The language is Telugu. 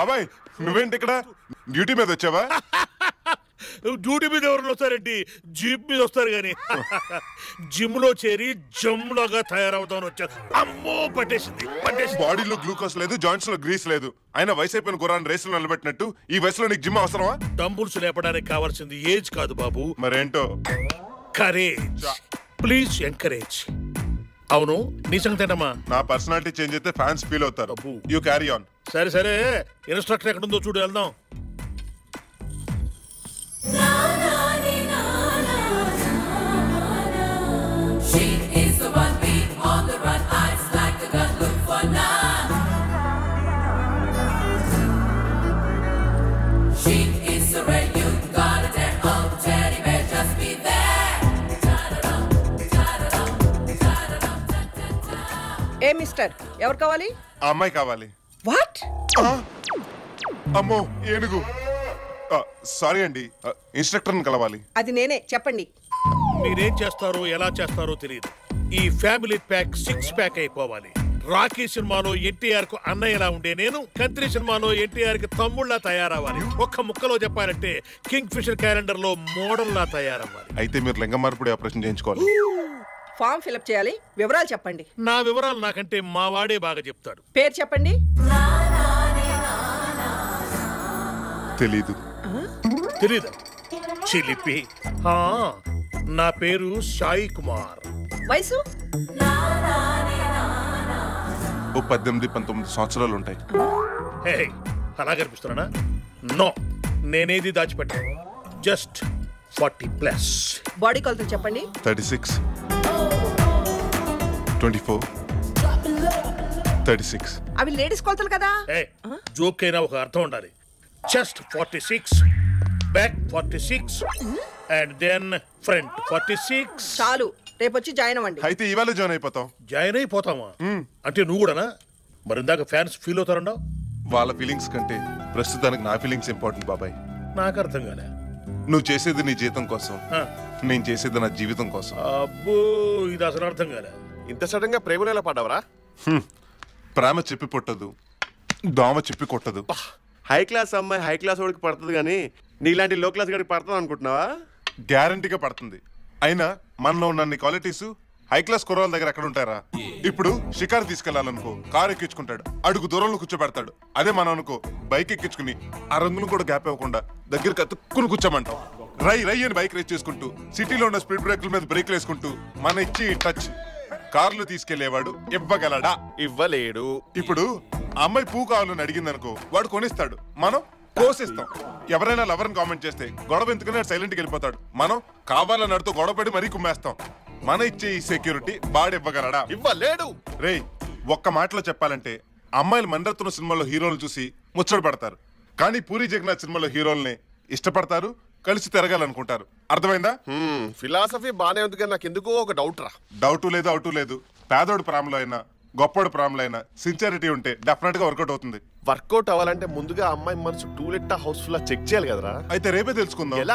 బాబాయ్ నువ్వేంటి ఇక్కడ డ్యూటీ మీద వచ్చావా? డ్యూటీ మీద ఎవరు వస్తారండి, జీప్ మీద వస్తారు గాని. జిమ్ లో చేరి జమ్ లాగా తయారవుతాను వచ్చాను. అమ్మో పట్టేసింది. బాడీలో గ్లూకోజ్ లేదు, జాయింట్స్ లో గ్రీస్ లేదు. అయినా వయసు అయిపోయిన గుర్రాన్ని రేసులు నిలబెట్టినట్టు ఈ వయసులో నీకు జిమ్ అవసరమా? డంబుల్స్ లేపడానికి కావాల్సింది ఏజ్ కాదు బాబు, మరేంటో కరేజ్. Please encourage. అవును నీ సంగతేనమ్మా. నా పర్సనాలిటీ చేంజ్ అయితే ఫ్యాన్స్ ఫీల్ అవుతారు. You carry on. సరే సరే, ఇన్స్ట్రక్టర్ ఎక్కడుందో చూడు, వెళ్దాం. ఏ మిస్టర్, ఎవరు కావాలి? ఆ అమ్మాయి కావాలి. వాట్? అమ్మో ఏనుగు. సారీ అండి, ఇన్స్ట్రక్టర్ని కలవాలి. అది నేనే, చెప్పండి. మీరేం చేస్తారో ఎలా చేస్తారో తెలియదు. ఈ ఫ్యామిలీ ప్యాక్ 6 ప్యాక్ అయిపోవాలి. రాకీ సినిమాలో ఎన్టీఆర్ కు అన్నయ్యలా ఉండే నేను కంత్రి సినిమాలో ఎన్టీఆర్ కి తమ్ముళ్లా తయారవ్వాలి. ఒక్క ముక్కలో చెప్పాలంటే కింగ్ ఫిషర్ క్యాలెండర్ లో మోడల్ లా తయారవ్వాలి. అయితే మీరు లింగ మార్పిడి ఆపరేషన్ చేయించుకోవాలి. ఫామ్ ఫిలప్ చేయాలి. వివరాలు చెప్పండి. నా వివరాలు నాకంటే మా వాడే బాగా చెప్తాడు. పేరు చెప్పండి. తెలీదు. తెలీదా? చిలిపి. నా పేరు సాయి కుమార్. వయసు? ఓ 18-19 సంవత్సరాలు ఉంటాయి. అలా కనిపిస్తున్నానా? నో, నేనేది దాచిపెట్టాను. జస్ట్ 40+. బాడీ కొలతలు చెప్పండి. 36, 24, 36. అవి లేడీస్ కొలతలు కదా. జోక్ అయినా ఒక అర్థం ఉండాలి. Chest 46, back 46 and then front 46. చాలు, రేపు వచ్చి జాయిన్ అవ్వండి. అయితే ఇవాళ జాయిన్ అయిపోతాం. జాయిన్ అయిపోతామా? అంటే నువ్వు కూడానా? మరి ఇందాక ఫ్యాన్స్ ఫీల్ అవుతారన్నావు. వాళ్ళ ఫీలింగ్స్ కంటే ప్రస్తుతానికి నా ఫీలింగ్స్ ఇంపార్టెంట్ బాబాయ్. నాకు అర్థం కాలే. నువ్వు చేసేది నీ జీతం కోసం, నేను చేసేది నా జీవితం కోసం. అబ్బో, ఇది అసలు అర్థం కాలే. ఇంత సడన్ గా ప్రేమలో ఎలా పడ్డావరా? ప్రేమ చెప్పి పుట్టదు, దోమ చెప్పి కొట్టదు. హై క్లాస్ అమ్మాయి హై క్లాస్ వాడికి పడుతుంది కానీ నీలాంటి లో క్లాస్ గడికి పడుతుంది అనుకుంటున్నావా? గ్యారంటీగా పడుతుంది. అయినా మనలో ఉన్న క్వాలిటీస్ హై క్లాస్ కుర్రాల దగ్గర ఎక్కడ ఉంటారా? ఇప్పుడు షికారు తీసుకెళ్లాలనుకో, కారు ఎక్కించుకుంటాడు, అడుగు దూరంలో కూర్చోబెడతాడు. అదే మనం అనుకో, బైక్ ఎక్కించుకుని ఆ రంగును కూడా గ్యాప్ ఇవ్వకుండా దగ్గరికి అతుక్కుని కూర్చోమంటాం. రై రై అని బైక్ రేస్ చేసుకుంటూ సిటీలో ఉన్న స్పీడ్ బ్రేక్ల మీద బ్రేక్లు వేసుకుంటూ మన ఇచ్చి టచ్ కార్లు తీసుకెళ్లేవాడు ఇవ్వగలడా? ఇవ్వలేడు. ఇప్పుడు అమ్మాయి పువ్వు కావాలని అడిగింది అనుకో, వాడు కొనిస్తాడు, మనం కోసిస్తాం. ఎవరైనా లవర్ని కామెంట్ చేస్తే గొడవ ఎందుకనే సైలెంట్కి వెళ్ళిపోతాడు. మనం కావాలని అడుతూ గొడవ పడి మరీ కుమ్మేస్తాం. మన ఇచ్చే ఈ సెక్యూరిటీ బాడు ఇవ్వగలడా? ఇవ్వలేడు. రే, ఒక్క మాటలో చెప్పాలంటే అమ్మాయిలు మణిరత్నం సినిమాలో హీరోలు చూసి ముచ్చట పడతారు, కానీ పూరి జగన్నాథ్ సినిమాలో హీరోల్ని ఇష్టపడతారు, కలిసి తిరగాలనుకుంటారు. అర్థమైందా? ఫిలాసఫీ బానే ఉంది కానీ నాకు ఎందుకో ఒక డౌట్ రా. డౌటు లేదు, అవుటు లేదు. పేదోడు ప్రాంలో అయినా గొప్పోడు ప్రాంలో అయినా సిన్సియారిటీ ఉంటే డెఫినెట్ గా వర్కౌట్ అవుతుంది. వర్కౌట్ అవ్వాలంటే ముందుగా అమ్మాయి మనసు టూలెట్ హౌస్ఫుల్ చెక్ చేయాలి కదరా. అయితే రేపే తెలుసుకుందాం. ఎలా?